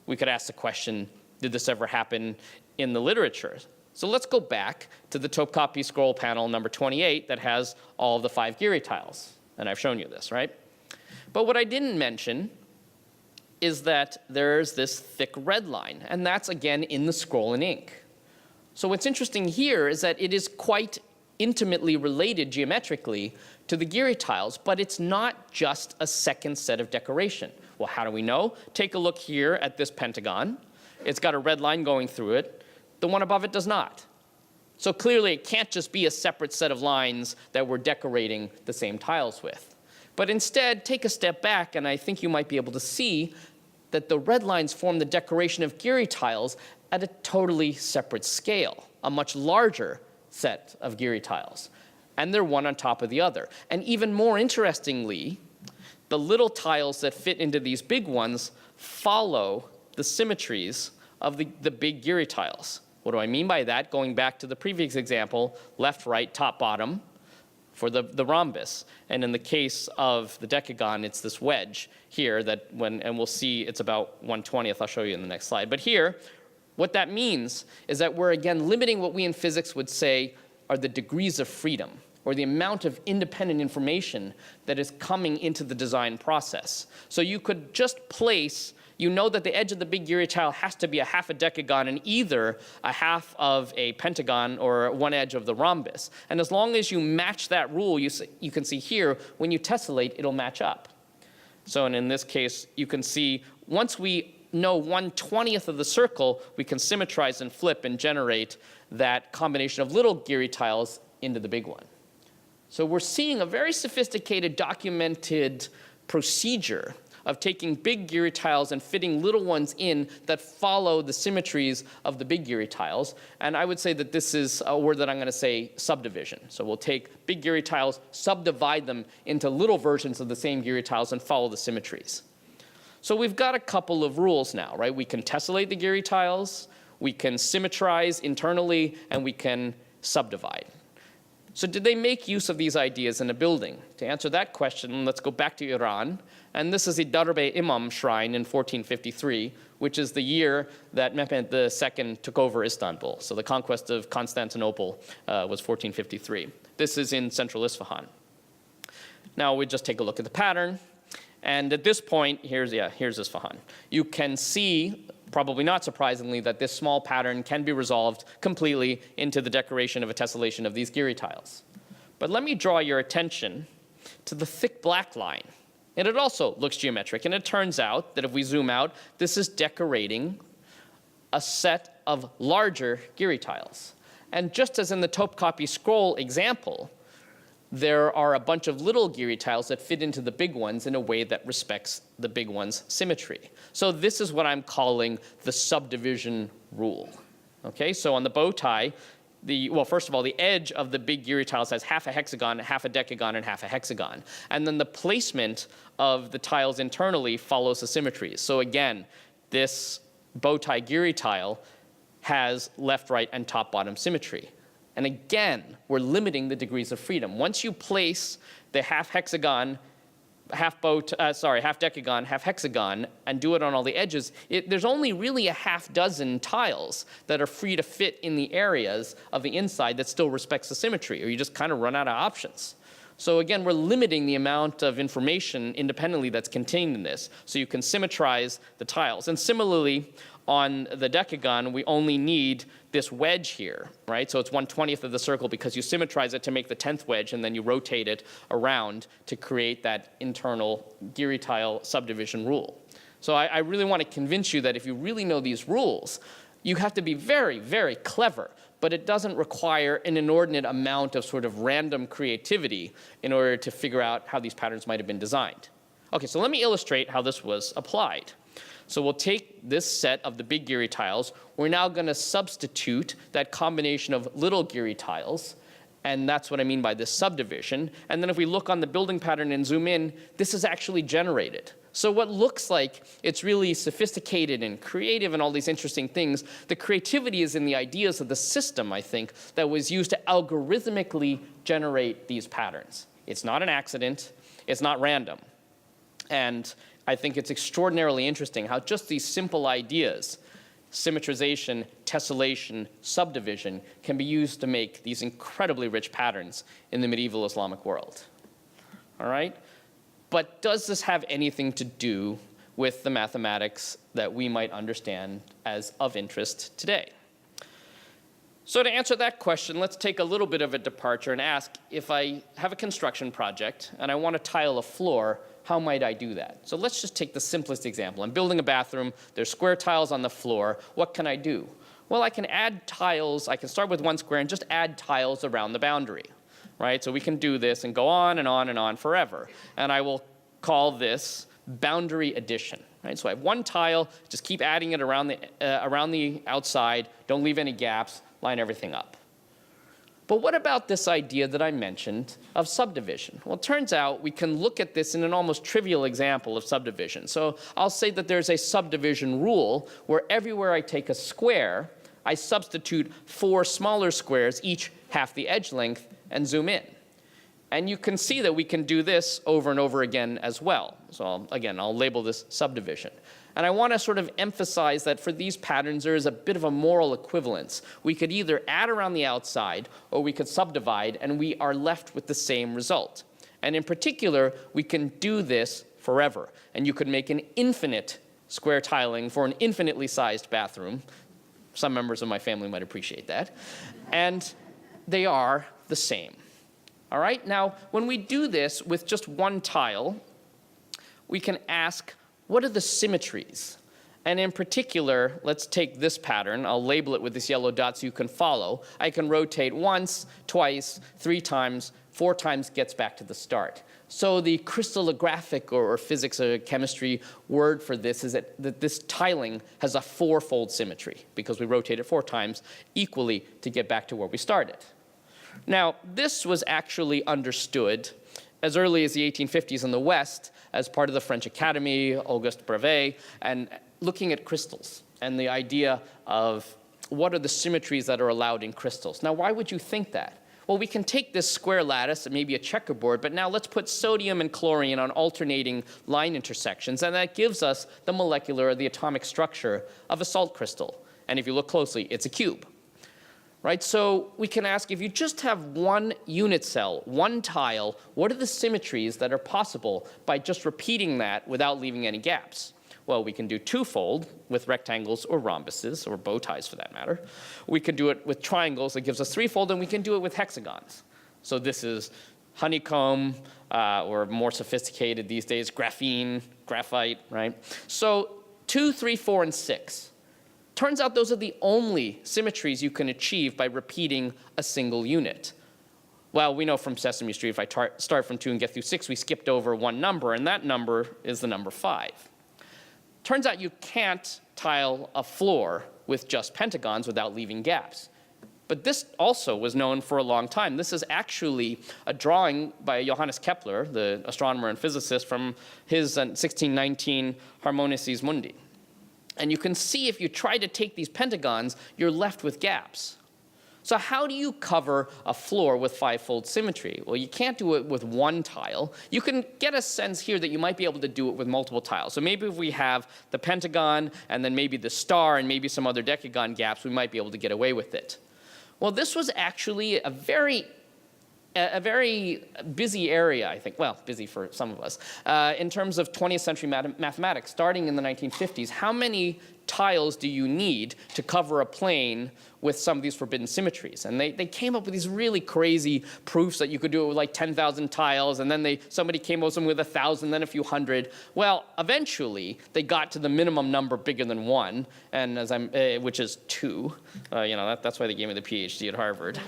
Speaker 3: We could ask the question, did this ever happen in the literature? So let's go back to the Topkapi scroll panel number 28 that has all of the 5 Giri tiles. And I've shown you this, right? But what I didn't mention is that there's this thick red line, and that's again in the scroll in ink. So what's interesting here is that it is quite intimately related geometrically to the Giri tiles, but it's not just a second set of decoration. Well, how do we know? Take a look here at this pentagon. It's got a red line going through it. The one above it does not. So clearly it can't just be a separate set of lines that we're decorating the same tiles with. But instead, take a step back and I think you might be able to see that the red lines form the decoration of Giri tiles at a totally separate scale, a much larger set of Giri tiles. And they're one on top of the other. And even more interestingly, the little tiles that fit into these big ones follow the symmetries of the big Giri tiles. What do I mean by that? Going back to the previous example, left, right, top, bottom for the rhombus. And in the case of the decagon, it's this wedge here that and we'll see it's about 1/20th. I'll show you in the next slide. But here, what that means is that we're again limiting what we in physics would say are the degrees of freedom, or the amount of independent information that is coming into the design process. So you could just place, you know that the edge of the big Giri tile has to be a half a decagon and either a half of a pentagon or one edge of the rhombus. And as long as you match that rule, you can see here, when you tessellate, it'll match up. So and in this case, you can see once we know 1/20th of the circle, we can symmetrize and flip and generate that combination of little Giri tiles into the big one. So we're seeing a very sophisticated, documented procedure of taking big Giri tiles and fitting little ones in that follow the symmetries of the big Giri tiles. And I would say that this is a word that I'm going to say subdivision. So we'll take big Giri tiles, subdivide them into little versions of the same Giri tiles, and follow the symmetries. So we've got a couple of rules now, right? We can tessellate the Giri tiles, we can symmetrize internally, and we can subdivide. So did they make use of these ideas in a building? To answer that question, let's go back to Iran. And this is the Darbe Imam shrine in 1453, which is the year that Mehmed II took over Istanbul. So the conquest of Constantinople was 1453. This is in central Isfahan. Now we just take a look at the pattern. And at this point, here's Isfahan. You can see, probably not surprisingly, that this small pattern can be resolved completely into the decoration of a tessellation of these Giri tiles. But let me draw your attention to the thick black line. And it also looks geometric. And it turns out that if we zoom out, this is decorating a set of larger Giri tiles. And just as in the Topkapi scroll example, there are a bunch of little Giri tiles that fit into the big ones in a way that respects the big one's symmetry. So this is what I'm calling the subdivision rule. Okay, so on the bow tie, well, first of all, the edge of the big Geary tiles has half a hexagon, half a decagon, and half a hexagon. And then the placement of the tiles internally follows the symmetries. So again, this bow tie Geary tile has left, right, and top, bottom symmetry. And again, we're limiting the degrees of freedom. Once you place the half hexagon, half decagon, half hexagon, and do it on all the edges, there's only really a half dozen tiles that are free to fit in the areas of the inside that still respects the symmetry, or you just kind of run out of options. So again, we're limiting the amount of information independently that's contained in this, so you can symmetrize the tiles. And similarly, on the decagon, we only need this wedge here, right? So it's 1/20th of the circle because you symmetrize it to make the 10th wedge, and then you rotate it around to create that internal Geary tile subdivision rule. So I really want to convince you that if you really know these rules, you have to be very, very clever, but it doesn't require an inordinate amount of sort of random creativity in order to figure out how these patterns might have been designed. Okay, so let me illustrate how this was applied. So we'll take this set of the big Geary tiles. We're now going to substitute that combination of little Geary tiles, and that's what I mean by this subdivision. And then if we look on the building pattern and zoom in, this is actually generated. So what looks like it's really sophisticated and creative and all these interesting things, the creativity is in the ideas of the system, I think, that was used to algorithmically generate these patterns. It's not an accident. It's not random. And I think it's extraordinarily interesting how just these simple ideas, symmetrization, tessellation, subdivision, can be used to make these incredibly rich patterns in the medieval Islamic world. All right? But does this have anything to do with the mathematics that we might understand as of interest today? So to answer that question, let's take a little bit of a departure and ask, if I have a construction project and I want to tile a floor, how might I do that? So let's just take the simplest example. I'm building a bathroom. There's square tiles on the floor. What can I do? Well, I can add tiles. I can start with one square and just add tiles around the boundary, right? So we can do this and go on and on and on forever. And I will call this boundary addition, right? So I have one tile, just keep adding it around the outside. Don't leave any gaps. Line everything up. But what about this idea that I mentioned of subdivision? Well, it turns out we can look at this in an almost trivial example of subdivision. So I'll say that there's a subdivision rule where everywhere I take a square, I substitute 4 smaller squares, each half the edge length, and zoom in. And you can see that we can do this over and over again as well. So I'll label this subdivision. And I want to sort of emphasize that for these patterns, there is a bit of a moral equivalence. We could either add around the outside, or we could subdivide, and we are left with the same result. And in particular, we can do this forever. And you could make an infinite square tiling for an infinitely sized bathroom. Some members of my family might appreciate that. And they are the same. All right? Now, when we do this with just one tile, we can ask, what are the symmetries? And in particular, let's take this pattern. I'll label it with this yellow dot so you can follow. I can rotate once, twice, 3 times, 4 times gets back to the start. So the crystallographic or physics or chemistry word for this is that this tiling has a 4-fold symmetry because we rotate it 4 times equally to get back to where we started. Now, this was actually understood as early as the 1850s in the West as part of the French Academy, Auguste Brevet, and looking at crystals and the idea of what are the symmetries that are allowed in crystals. Now, why would you think that? Well, we can take this square lattice and maybe a checkerboard, but now let's put sodium and chlorine on alternating line intersections, and that gives us the molecular or the atomic structure of a salt crystal. And if you look closely, it's a cube. Right, so we can ask, if you just have one unit cell, one tile, what are the symmetries that are possible by just repeating that without leaving any gaps? Well, we can do 2-fold with rectangles or rhombuses, or bow ties for that matter. We can do it with triangles that gives us 3-fold, and we can do it with hexagons. So this is honeycomb, or more sophisticated these days, graphene, graphite, right? So 2, 3, 4, and 6. Turns out those are the only symmetries you can achieve by repeating a single unit. Well, we know from Sesame Street, if I start from 2 and get through 6, we skipped over one number, and that number is the number 5. Turns out you can't tile a floor with just pentagons without leaving gaps. But this also was known for a long time. This is actually a drawing by Johannes Kepler, the astronomer and physicist, from his 1619 Harmonices Mundi. And you can see if you try to take these pentagons, you're left with gaps. So how do you cover a floor with five-fold symmetry? Well, you can't do it with one tile. You can get a sense here that you might be able to do it with multiple tiles. So maybe if we have the pentagon and then maybe the star and maybe some other decagon gaps, we might be able to get away with it. Well, this was actually a very busy area, I think. Well, busy for some of us. In terms of 20th century mathematics, starting in the 1950s, how many tiles do you need to cover a plane with some of these forbidden symmetries? And they came up with these really crazy proofs that you could do it with like 10,000 tiles, and then somebody came up with some with 1,000, then a few hundred. Well, eventually, they got to the minimum number bigger than one, and which is 2. That's why they gave me the Ph.D. at Harvard.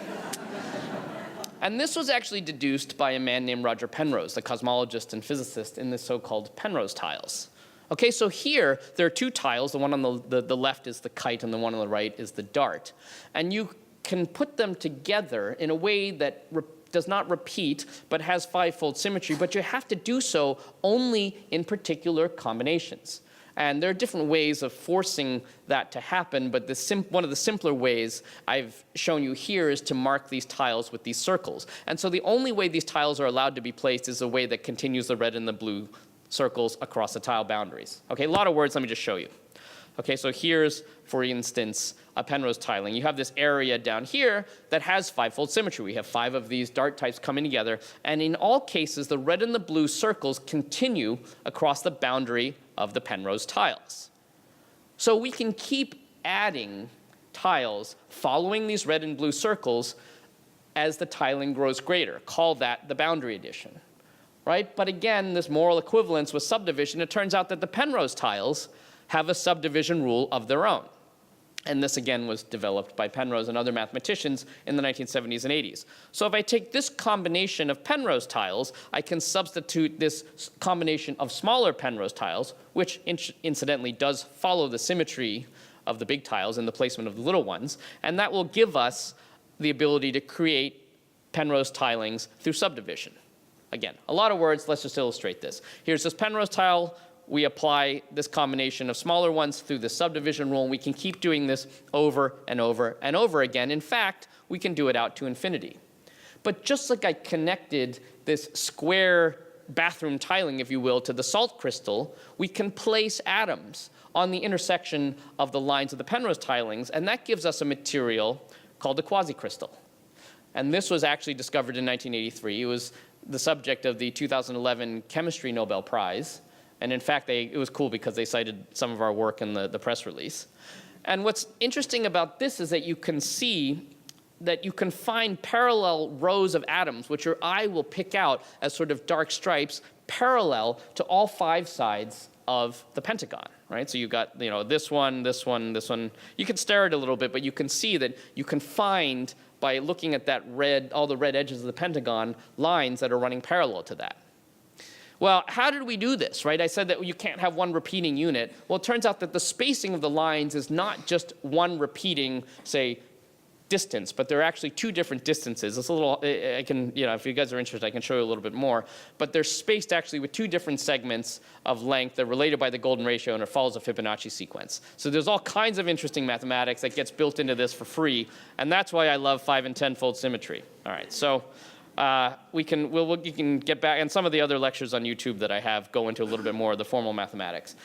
Speaker 3: And this was actually deduced by a man named Roger Penrose, the cosmologist and physicist, in the so-called Penrose tiles. Okay, so here there are 2 tiles. The one on the left is the kite, and the one on the right is the dart. And you can put them together in a way that does not repeat, but has five-fold symmetry, but you have to do so only in particular combinations. And there are different ways of forcing that to happen, but one of the simpler ways I've shown you here is to mark these tiles with these circles. And so the only way these tiles are allowed to be placed is a way that continues the red and the blue circles across the tile boundaries. Okay, a lot of words, let me just show you. Okay, so here's, for instance, a Penrose tiling. You have this area down here that has five-fold symmetry. We have 5 of these dart types coming together, and in all cases, the red and the blue circles continue across the boundary of the Penrose tiles. So we can keep adding tiles following these red and blue circles as the tiling grows greater. Call that the boundary addition, right? But again, this moral equivalence with subdivision, it turns out that the Penrose tiles have a subdivision rule of their own. And this, again, was developed by Penrose and other mathematicians in the 1970s and 80s. So if I take this combination of Penrose tiles, I can substitute this combination of smaller Penrose tiles, which incidentally does follow the symmetry of the big tiles and the placement of the little ones, and that will give us the ability to create Penrose tilings through subdivision. Again, a lot of words, let's just illustrate this. Here's this Penrose tile. We apply this combination of smaller ones through the subdivision rule, and we can keep doing this over and over and over again. In fact, we can do it out to infinity. But just like I connected this square bathroom tiling, if you will, to the salt crystal, we can place atoms on the intersection of the lines of the Penrose tilings, and that gives us a material called the quasicrystal. And this was actually discovered in 1983. It was the subject of the 2011 Chemistry Nobel Prize. And in fact, it was cool because they cited some of our work in the press release. And what's interesting about this is that you can see that you can find parallel rows of atoms, which your eye will pick out as sort of dark stripes, parallel to all 5 sides of the pentagon, right? So you've got, this one, this one, this one. You can stare at it a little bit, but you can see that you can find, by looking at that all the red edges of the pentagon, lines that are running parallel to that. Well, how did we do this, right? I said that you can't have one repeating unit. Well, it turns out that the spacing of the lines is not just one repeating, say, distance, but they're actually 2 different distances. It's a little, I can, if you guys are interested, I can show you a little bit more. But they're spaced actually with 2 different segments of length. They're related by the golden ratio, and it follows a Fibonacci sequence. So there's all kinds of interesting mathematics that gets built into this for free, and that's why I love 5- and 10-fold symmetry. All right, so you can get back, and some of the other lectures on YouTube that I have go into a little bit more of the formal mathematics.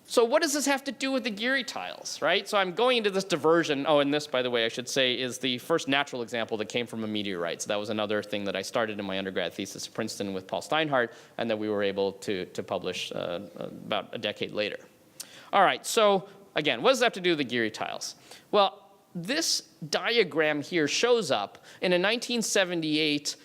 Speaker 3: So what does this have to do with the Geary tiles, right? So I'm going into this diversion. Oh, and this, by the way, I should say, is the first natural example that came from a meteorite. So that was another thing that I started in my undergrad thesis at Princeton with Paul Steinhardt, and that we were able to publish about a decade later. All right, so again, what does that have to do with the Geary tiles? Well, this diagram here shows up in a 1978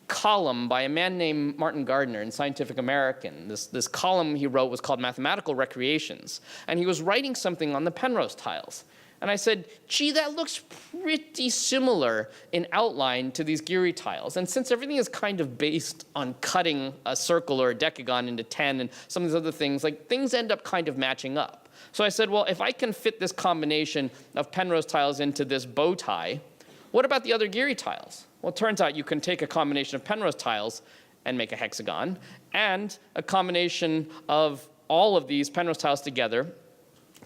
Speaker 3: column by a man named Martin Gardner in Scientific American. This column he wrote was called Mathematical Recreations, and he was writing something on the Penrose tiles. And I said, gee, that looks pretty similar in outline to these Geary tiles. And since everything is kind of based on cutting a circle or a decagon into 10 and some of these other things, like things end up kind of matching up. So I said, well, if I can fit this combination of Penrose tiles into this bow tie, what about the other Geary tiles? Well, it turns out you can take a combination of Penrose tiles and make a hexagon, and a combination of all of these Penrose tiles together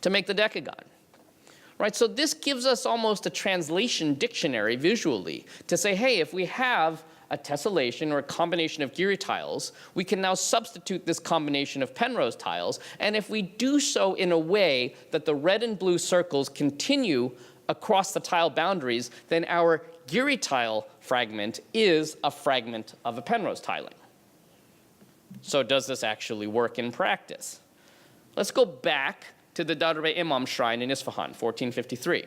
Speaker 3: to make the decagon. Right, so this gives us almost a translation dictionary visually to say, hey, if we have a tessellation or a combination of Geary tiles, we can now substitute this combination of Penrose tiles, and if we do so in a way that the red and blue circles continue across the tile boundaries, then our Geary tile fragment is a fragment of a Penrose tiling. So does this actually work in practice? Let's go back to the Dadar Imam shrine in Isfahan, 1453.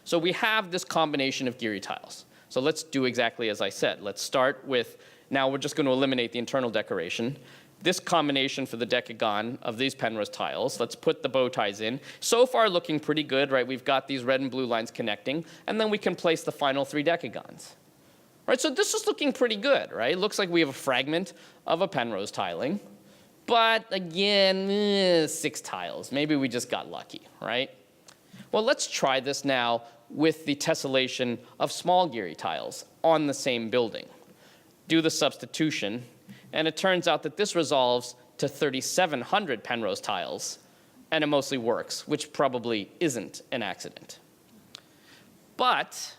Speaker 3: So we have this combination of Geary tiles. So let's do exactly as I said. Let's start with, now we're just going to eliminate the internal decoration. This combination for the decagon of these Penrose tiles, let's put the bow ties in. So far looking pretty good, right? We've got these red and blue lines connecting, and then we can place the final 3 decagons. Right, so this is looking pretty good, right? It looks like we have a fragment of a Penrose tiling. But again, 6 tiles. Maybe we just got lucky, right? Well, let's try this now with the tessellation of small Geary tiles on the same building. Do the substitution, and it turns out that this resolves to 3,700 Penrose tiles, and it mostly works, which probably isn't an accident. But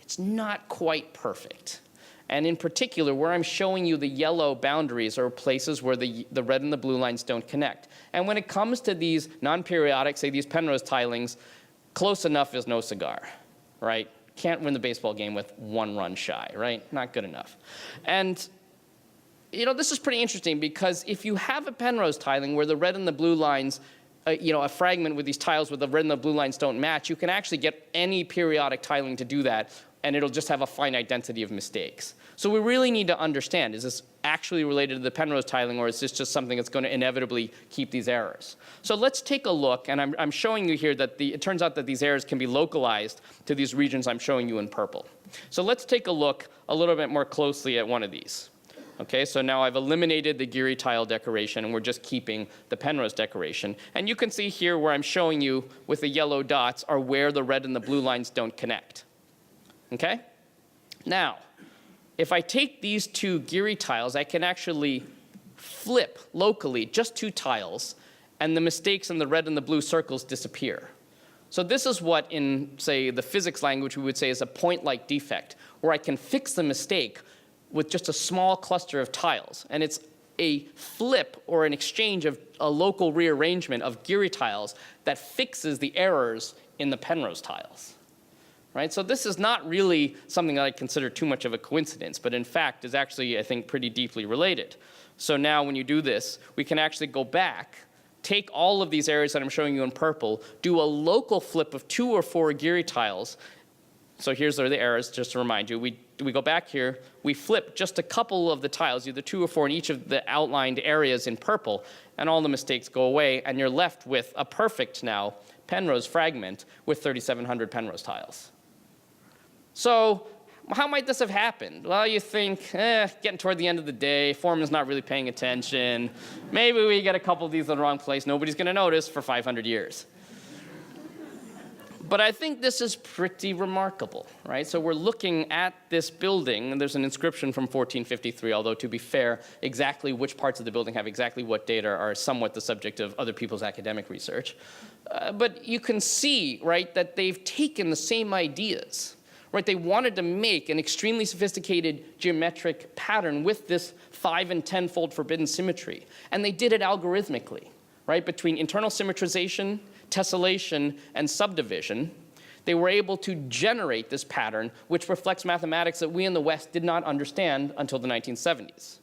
Speaker 3: it's not quite perfect. And in particular, where I'm showing you the yellow boundaries are places where the red and the blue lines don't connect. And when it comes to these non-periodic, say these Penrose tilings, close enough is no cigar, right? Can't win the baseball game with 1 run shy, right? Not good enough. And this is pretty interesting because if you have a Penrose tiling where the red and the blue lines, a fragment with these tiles where the red and the blue lines don't match, you can actually get any periodic tiling to do that, and it'll just have a finite density of mistakes. So we really need to understand, is this actually related to the Penrose tiling, or is this just something that's going to inevitably keep these errors? So let's take a look, and I'm showing you here that it turns out that these errors can be localized to these regions I'm showing you in purple. So let's take a look a little bit more closely at one of these. Okay, so now I've eliminated the Geary tile decoration, and we're just keeping the Penrose decoration. And you can see here where I'm showing you with the yellow dots are where the red and the blue lines don't connect. Okay? Now, if I take these 2 Geary tiles, I can actually flip locally just 2 tiles, and the mistakes in the red and the blue circles disappear. So this is what in, say, the physics language we would say is a point-like defect, where I can fix the mistake with just a small cluster of tiles. And it's a flip or an exchange of a local rearrangement of Geary tiles that fixes the errors in the Penrose tiles. Right? So this is not really something that I consider too much of a coincidence, but in fact is actually, I think, pretty deeply related. So now when you do this, we can actually go back, take all of these areas that I'm showing you in purple, do a local flip of 2 or 4 Geary tiles. So here's the errors, just to remind you. We go back here, we flip just a couple of the tiles, either 2 or 4 in each of the outlined areas in purple, and all the mistakes go away, and you're left with a perfect now Penrose fragment with 3,700 Penrose tiles. So how might this have happened? Well, you think, getting toward the end of the day, foreman's not really paying attention. Maybe we get a couple of these in the wrong place. Nobody's going to notice for 500 years. But I think this is pretty remarkable, right? So we're looking at this building, and there's an inscription from 1453, although to be fair, exactly which parts of the building have exactly what data are somewhat the subject of other people's academic research. But you can see, right, that they've taken the same ideas. Right, they wanted to make an extremely sophisticated geometric pattern with this 5- and 10-fold forbidden symmetry. And they did it algorithmically, right? Between internal symmetrization, tessellation, and subdivision, they were able to generate this pattern, which reflects mathematics that we in the West did not understand until the 1970s.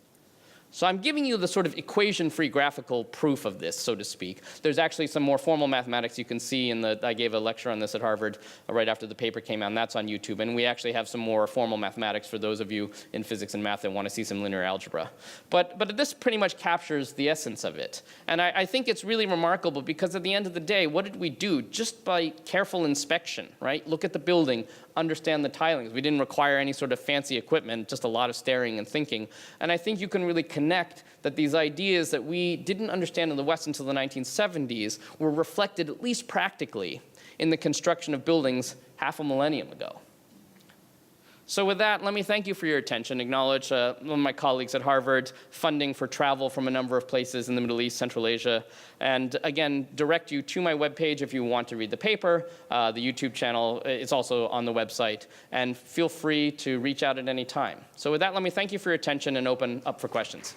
Speaker 3: So I'm giving you the sort of equation-free graphical proof of this, so to speak. There's actually some more formal mathematics you can see I gave a lecture on this at Harvard right after the paper came out, and that's on YouTube. And we actually have some more formal mathematics for those of you in physics and math that want to see some linear algebra. But this pretty much captures the essence of it. And I think it's really remarkable because at the end of the day, what did we do? Just by careful inspection, right? Look at the building, understand the tilings. We didn't require any sort of fancy equipment, just a lot of staring and thinking. And I think you can really connect connect that these ideas that we didn't understand in the West until the 1970s were reflected, at least practically, in the construction of buildings half a millennium ago. So with that, let me thank you for your attention, acknowledge one of my colleagues at Harvard, funding for travel from a number of places in the Middle East, Central Asia, and again, direct you to my webpage if you want to read the paper. The YouTube channel is also on the website, and feel free to reach out at any time. So with that, let me thank you for your attention and open up for questions.